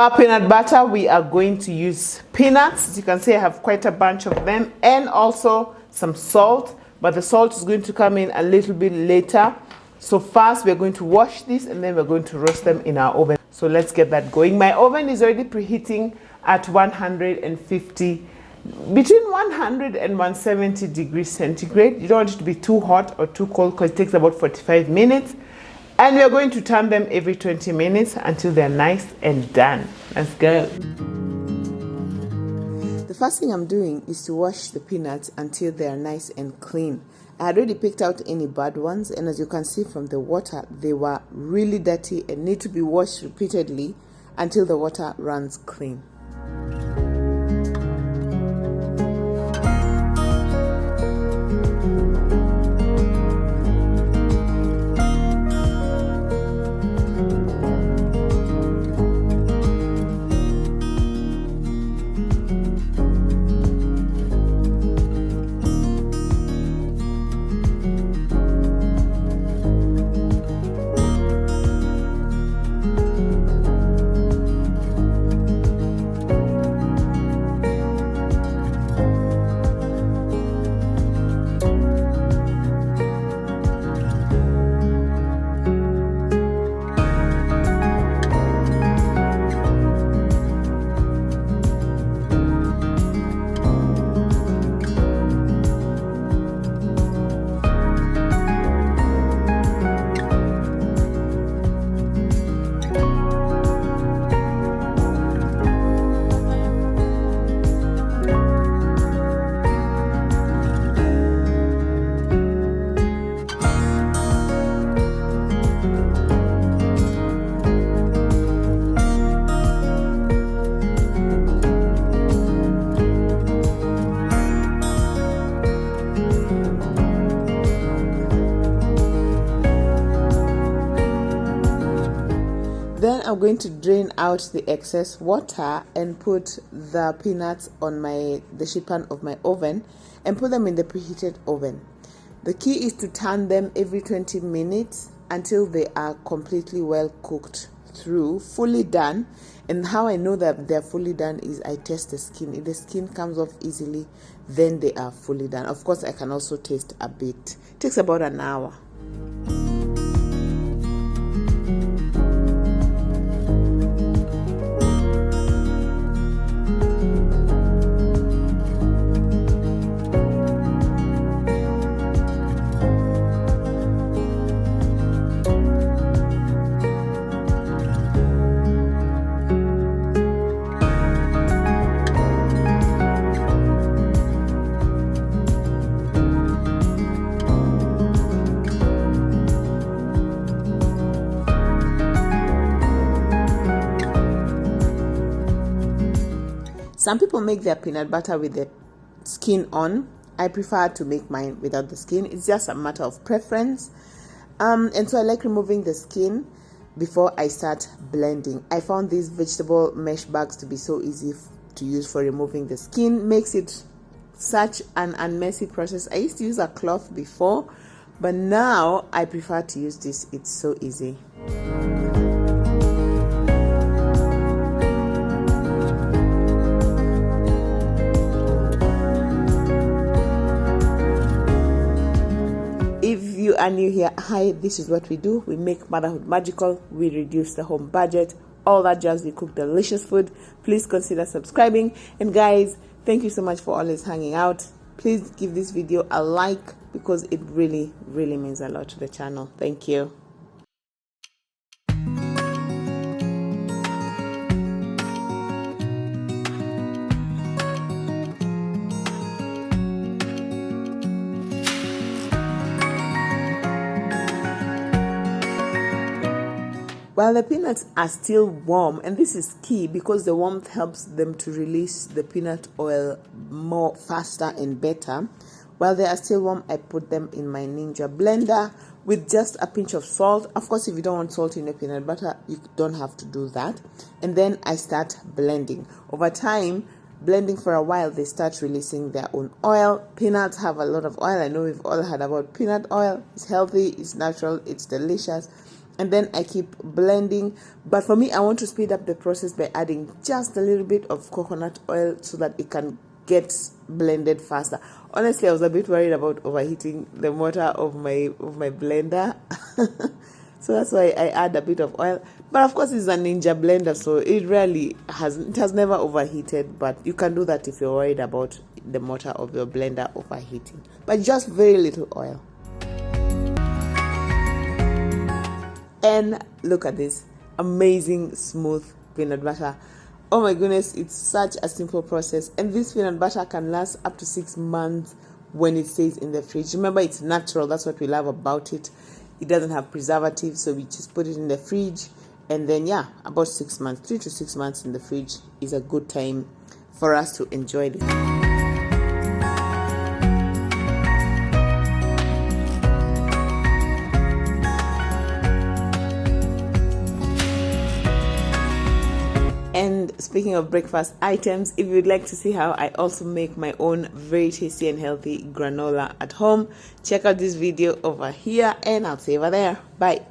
our peanut butter, we are going to use peanuts. As you can see, I have quite a bunch of them, and also some salt, but the salt is going to come in a little bit later. So first we're going to wash this, and then we're going to roast them in our oven. So let's get that going. My oven is already preheating at 150, between 100 and 170 degrees centigrade. You don't want it to be too hot or too cold because it takes about 45 minutes. And we're going to turn them every 20 minutes until they're nice and done. Let's go. The first thing I'm doing is to wash the peanuts until they're nice and clean. I had already picked out any bad ones, and as you can see from the water, they were really dirty and need to be washed repeatedly until the water runs clean. Then I'm going to drain out the excess water and put the peanuts on the sheet pan of my oven and put them in the preheated oven. The key is to turn them every 20 minutes until they are completely well cooked through, fully done. And how I know that they're fully done is I test the skin. If the skin comes off easily, then they are fully done. Of course, I can also taste a bit. It takes about an hour. Some people make their peanut butter with the skin on. I prefer to make mine without the skin. It's just a matter of preference. And so I like removing the skin before I start blending. I found these vegetable mesh bags to be so easy to use for removing the skin. Makes it such an unmessy process. I used to use a cloth before, but now I prefer to use this. It's so easy. If you are new here, hi, this is what we do. We make motherhood magical. We reduce the home budget, all that jazz. We cook delicious food. Please consider subscribing. And guys, thank you so much for always hanging out. Please give this video a like because it really, really means a lot to the channel. Thank you. While the peanuts are still warm, and this is key because the warmth helps them to release the peanut oil more faster and better. While they are still warm, I put them in my Ninja blender with just a pinch of salt. Of course, if you don't want salt in your peanut butter, you don't have to do that. And then I start blending. Over time, blending for a while, they start releasing their own oil. Peanuts have a lot of oil. I know we've all heard about peanut oil. It's healthy, it's natural, it's delicious. and then I keep blending. But for me, I want to speed up the process by adding just a little bit of coconut oil so that it can get blended faster. Honestly, I was a bit worried about overheating the motor of my blender. So that's why I add a bit of oil. But of course, it's a Ninja blender, so it has never overheated. But you can do that if you're worried about the motor of your blender overheating. But just very little oil. And look at this amazing smooth peanut butter. Oh my goodness, it's such a simple process. And this peanut butter can last up to 6 months when it stays in the fridge. Remember, it's natural. That's what we love about it. It doesn't have preservatives, so we just put it in the fridge. And then, yeah, about 6 months, 3 to 6 months in the fridge is a good time for us to enjoy this. And speaking of breakfast items, if you'd like to see how I also make my own very tasty and healthy granola at home, check out this video over here, and I'll see you over there. Bye.